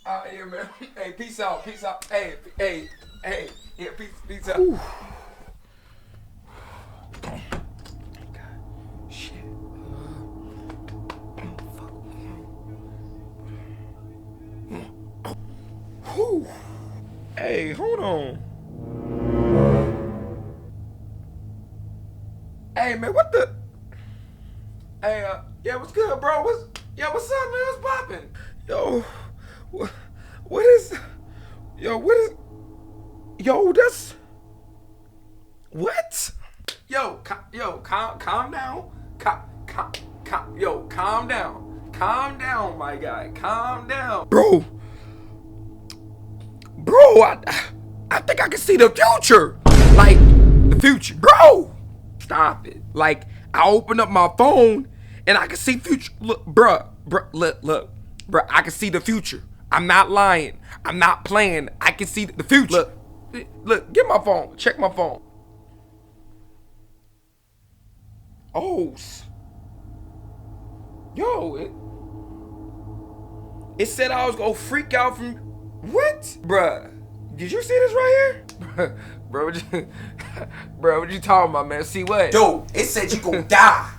Yeah, man. Hey, peace out. Peace out. Hey. Yeah, peace out. Ooh. God, shit. Fuck. Whew. Hey, hold on. Hey, man, what the? Hey, yeah, what's good, bro? What's up, man? What's poppin'? Yo, what is? Yo, that's what? Yo, calm down. Calm down. Calm down, my guy. Calm down. Bro, I think I can see the future. Like, the future. Bro, stop it. Like, I open up my phone and I can see future. Look, look, I can see the future. I'm not lying. I'm not playing. I can see the future. Look, get my phone. Check my phone. Oh, yo, it said I was gonna freak out from what? Bruh, did you see this right here? Bro, what you talking about, man? See what? Dude, it said you gonna die.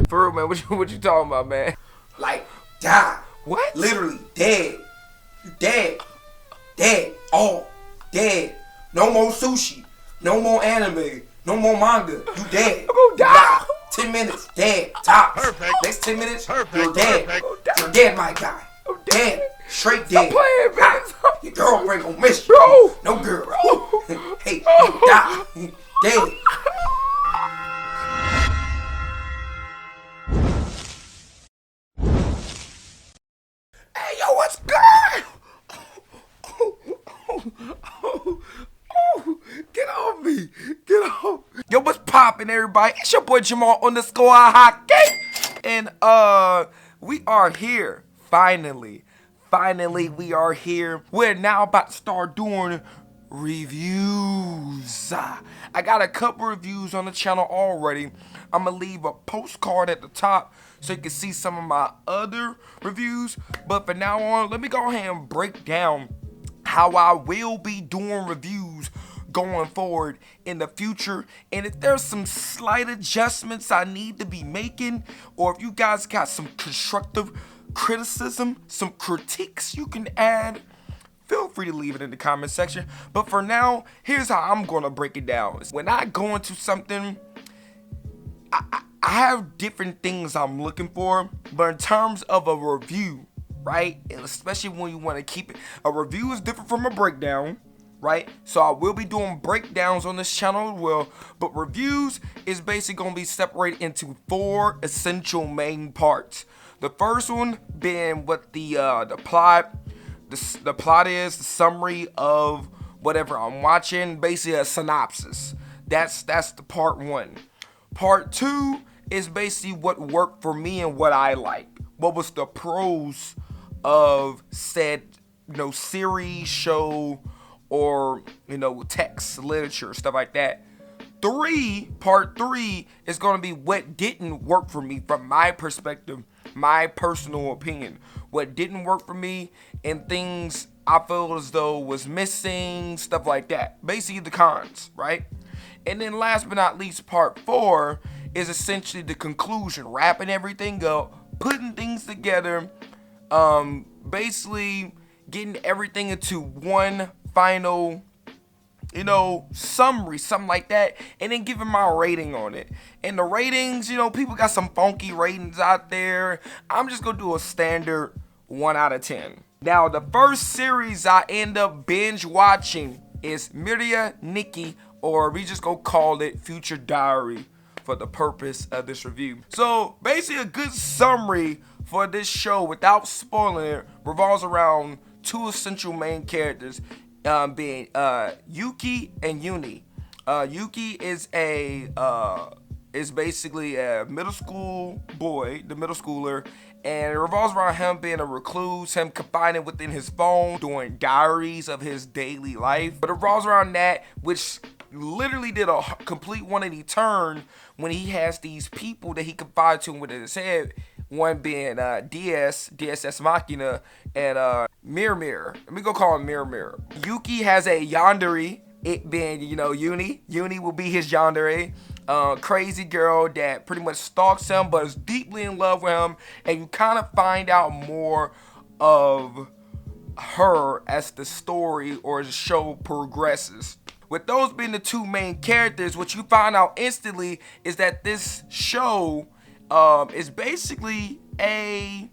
For real, man, what you talking about, man? Like, die. What? Literally, dead. You dead. Dead. All dead. No more sushi. No more anime. No more manga. You dead. I'm gonna die. 10 minutes, dead. Tops. Perfect. Next 10 minutes, Perfect. you're dead. Perfect. You're dead, my guy. Dead. Straight dead. Stop playing, man. Your girlfriend gonna miss you. Bro. No girl. Bro. Hey, you die. Dead. Hey, yo, what's good? Get off me. Get off. Yo, what's poppin', everybody? It's your boy Jamal _ hockey. And, we are here. Finally, we are here. We're now about to start doing reviews. I got a couple reviews on the channel already. I'm gonna leave a postcard at the top so you can see some of my other reviews. But for now on, let me go ahead and break down how I will be doing reviews going forward in the future. And if there's some slight adjustments I need to be making, or if you guys got some constructive criticism, some critiques you can add, feel free to leave it in the comment section. But for now, here's how I'm gonna break it down. When I go into something, I have different things I'm looking for, but in terms of a review, right, and especially when you want to keep it, a review is different from a breakdown, right? So I will be doing breakdowns on this channel as well, but reviews is basically going to be separated into 4 essential main parts. The first one being what the plot is, the summary of whatever I'm watching, basically a synopsis. That's the part 1. Part 2 is basically what worked for me and what I like. What was the pros of said, series, show, or, text, literature, stuff like that. Part 3 is going to be what didn't work for me from my perspective, my personal opinion. What didn't work for me and things I feel as though was missing, stuff like that. Basically the cons, right? And then last but not least, part 4 is essentially the conclusion, wrapping everything up, putting things together, basically getting everything into one final, summary, something like that, and then giving my rating on it. And the ratings, people got some funky ratings out there. I'm just gonna do a standard 1 out of 10. Now, the first series I end up binge watching is Mirai Nikki, or we just gonna call it Future Diary for the purpose of this review. So basically, a good summary for this show without spoiling it revolves around 2 essential main characters, being Yuki and Uni. Yuki is basically a middle school boy, the middle schooler, and it revolves around him being a recluse, him confining within his phone, doing diaries of his daily life. But it revolves around that, which literally did a complete 180 turn when he has these people that he confides to within his head, One being DSS Machina, and Mir. Let me go call him Mir. Yuki has a yandere, it being, Uni. Uni will be his yandere. Crazy girl that pretty much stalks him but is deeply in love with him, and you kind of find out more of her as the story or the show progresses. With those being the two main characters, what you find out instantly is that this show is basically a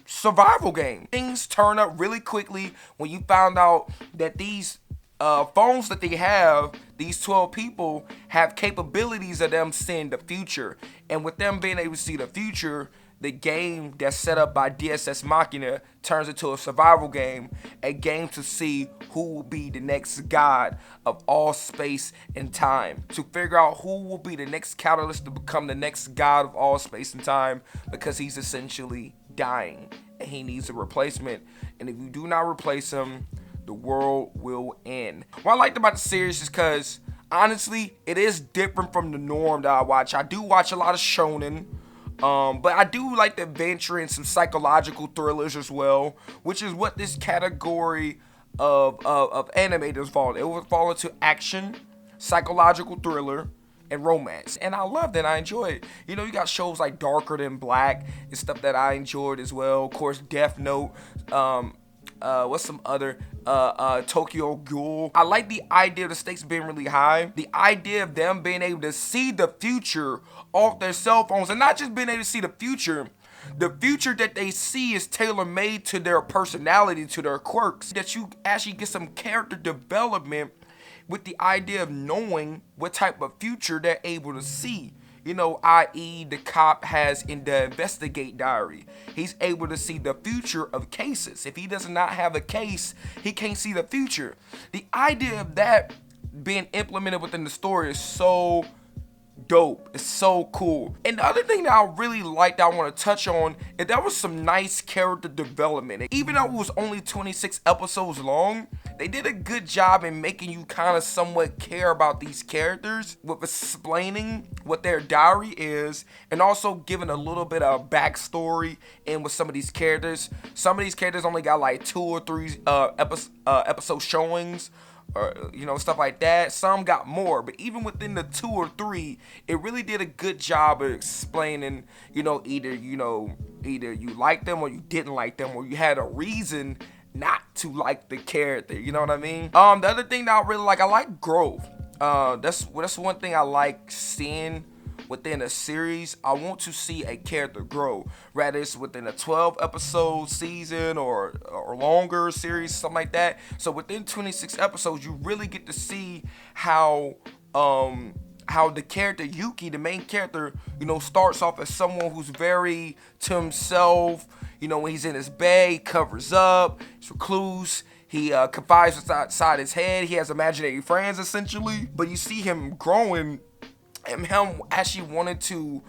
survival game. Things turn up really quickly when you found out that these phones that they have, these 12 people, have capabilities of them seeing the future. And with them being able to see the future, the game that's set up by DSS Machina turns into a survival game, a game to see who will be the next god of all space and time, to figure out who will be the next catalyst to become the next god of all space and time, because he's essentially dying and he needs a replacement. And if you do not replace him, the world will end. What I liked about the series is because, honestly, it is different from the norm that I watch. I do watch a lot of shonen, but I do like to venture in some psychological thrillers as well, which is what this category of anime does fall. It will fall into action, psychological thriller, and romance. And I loved it. I enjoy it. You got shows like Darker Than Black and stuff that I enjoyed as well. Of course, Death Note. What's some other Tokyo Ghoul. I like the idea of the stakes being really high. The idea of them being able to see the future off their cell phones, and not just being able to see the future. The future that they see is tailor-made to their personality, to their quirks. That you actually get some character development with the idea of knowing what type of future they're able to see. I.e. the cop has in the investigate diary. He's able to see the future of cases. If he does not have a case, he can't see the future. The idea of that being implemented within the story is so dope. It's so cool. And the other thing that I really liked, that I want to touch on, is there was some nice character development. Even though it was only 26 episodes long, they did a good job in making you kind of somewhat care about these characters, with explaining what their diary is, and also giving a little bit of backstory in with some of these characters. Some of these characters only got like 2 or 3 episode showings, or stuff like that. Some got more, but even within the 2 or 3, it really did a good job of explaining, either you liked them or you didn't like them, or you had a reason not to like the character. You know what I mean? The other thing that I really like, I like growth. That's one thing I like seeing within a series. I want to see a character grow, rather it's within a 12 episode season or longer series, something like that. So within 26 episodes, you really get to see how the character Yuki, the main character, starts off as someone who's very to himself. When he's in his bed, he covers up, he's recluse. He confides inside his head. He has imaginary friends, essentially. But you see him growing, and him actually wanting to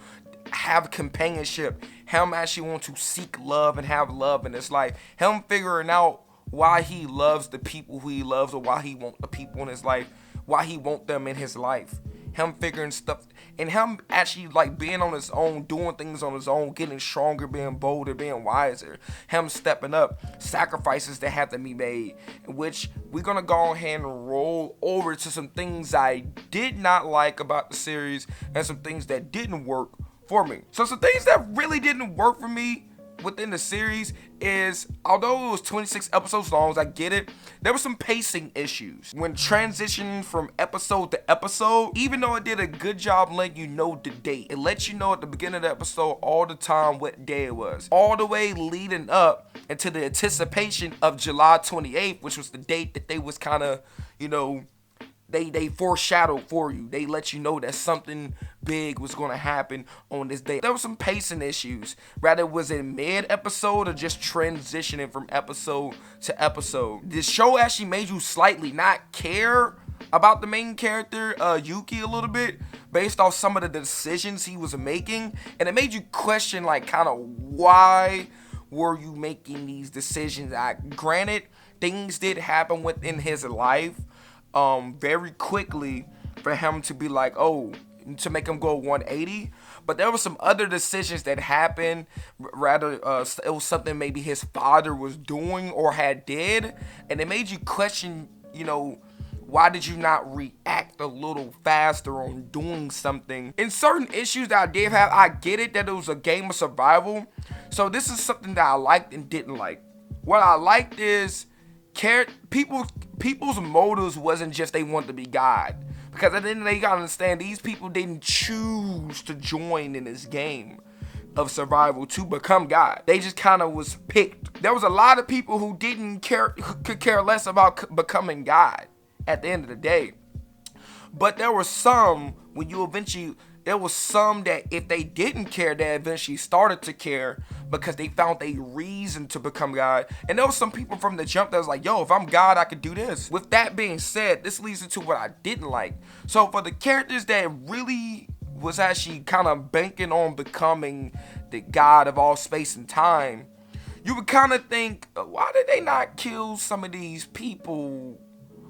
have companionship. Him actually wanting to seek love and have love in his life. Him figuring out why he loves the people who he loves, or why he wants the people in his life, why he wants them in his life. Him figuring stuff, and him actually like being on his own, doing things on his own, getting stronger, being bolder, being wiser. Him stepping up, sacrifices that have to be made, in which we're gonna go ahead and roll over to some things I did not like about the series, and some things that didn't work for me. So some things that really didn't work for me within the series is, although it was 26 episodes long, I get it, there were some pacing issues when transitioning from episode to episode. Even though it did a good job letting you know the date, it lets you know at the beginning of the episode all the time what day it was, all the way leading up into the anticipation of July 28th, which was the date that they was kind of, they foreshadowed for you. They let you know that something big was going to happen on this day. There were some pacing issues. Rather, was it mid-episode or just transitioning from episode to episode? This show actually made you slightly not care about the main character, Yuki, a little bit, based off some of the decisions he was making. And it made you question, like, kind of why were you making these decisions? Granted, things did happen within his life very quickly for him to be like, oh, to make him go 180. But there were some other decisions that happened. Rather, it was something maybe his father was doing or had did, and it made you question, you know, why did you not react a little faster on doing something? In certain issues that I did have, I get it that it was a game of survival. So this is something that I liked and didn't like. What I liked is people's motives wasn't just they wanted to be God. Because at the end of the day, you gotta understand, these people didn't choose to join in this game of survival to become God. They just kind of was picked. There was a lot of people who could care less about becoming God at the end of the day. But there were some, there was some that if they didn't care, they eventually started to care because they found a reason to become God. And there was some people from the jump that was like, yo, if I'm God, I could do this. With that being said, this leads into what I didn't like. So for the characters that really was actually kind of banking on becoming the God of all space and time, you would kind of think, why did they not kill some of these people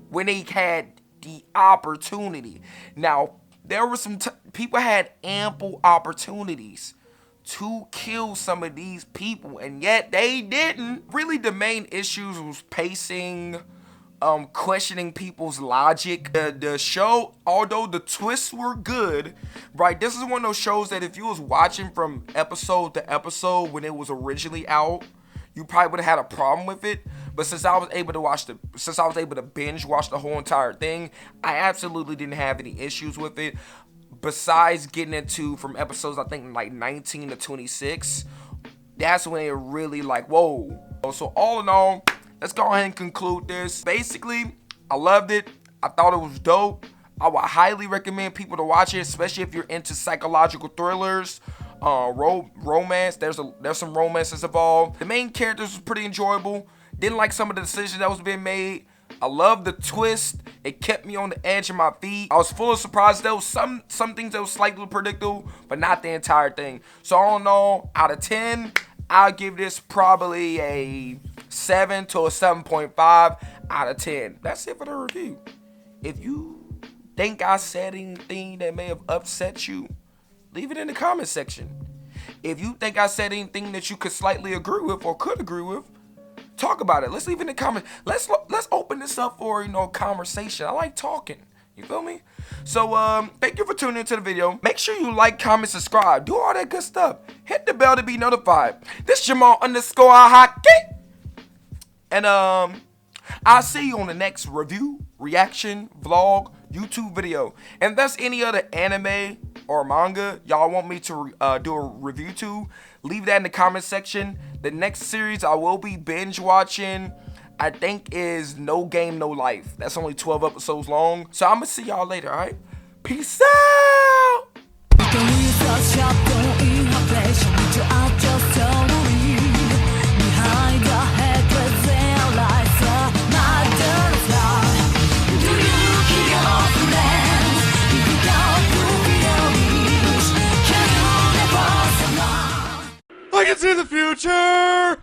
when they had the opportunity? Now, there were some people had ample opportunities to kill some of these people, and yet they didn't. Really, the main issues was pacing, questioning people's logic. The show, although the twists were good, right? This is one of those shows that if you was watching from episode to episode when it was originally out, you probably would have had a problem with it. But since I was able to binge watch the whole entire thing, I absolutely didn't have any issues with it. Besides getting into from episodes, I think like 19 to 26, that's when it really like, whoa. So all in all, let's go ahead and conclude this. Basically, I loved it. I thought it was dope. I would highly recommend people to watch it, especially if you're into psychological thrillers, romance. There's some romances involved. The main characters was pretty enjoyable. Didn't like some of the decisions that was being made. I love the twist. It kept me on the edge of my feet. I was full of surprise. There was some things that was slightly predictable, but not the entire thing. So all in all, out of 10, I'll give this probably a 7 to a 7.5 out of 10. That's it for the review. If you think I said anything that may have upset you, leave it in the comment section. If you think I said anything that you could slightly agree with or could agree with, talk about it. Let's leave it in the comments. Let's open this up for, conversation. I like talking. You feel me? So thank you for tuning into the video. Make sure you like, comment, subscribe. Do all that good stuff. Hit the bell to be notified. This Jamal _ hockey. And I'll see you on the next review, reaction, vlog, YouTube video. And if there's any other anime or manga y'all want me to do a review to, leave that in the comment section. The next series I will be binge watching, I think, is No Game No Life. That's only 12 episodes long. So I'm gonna see y'all later, alright? Peace out! I can see the future!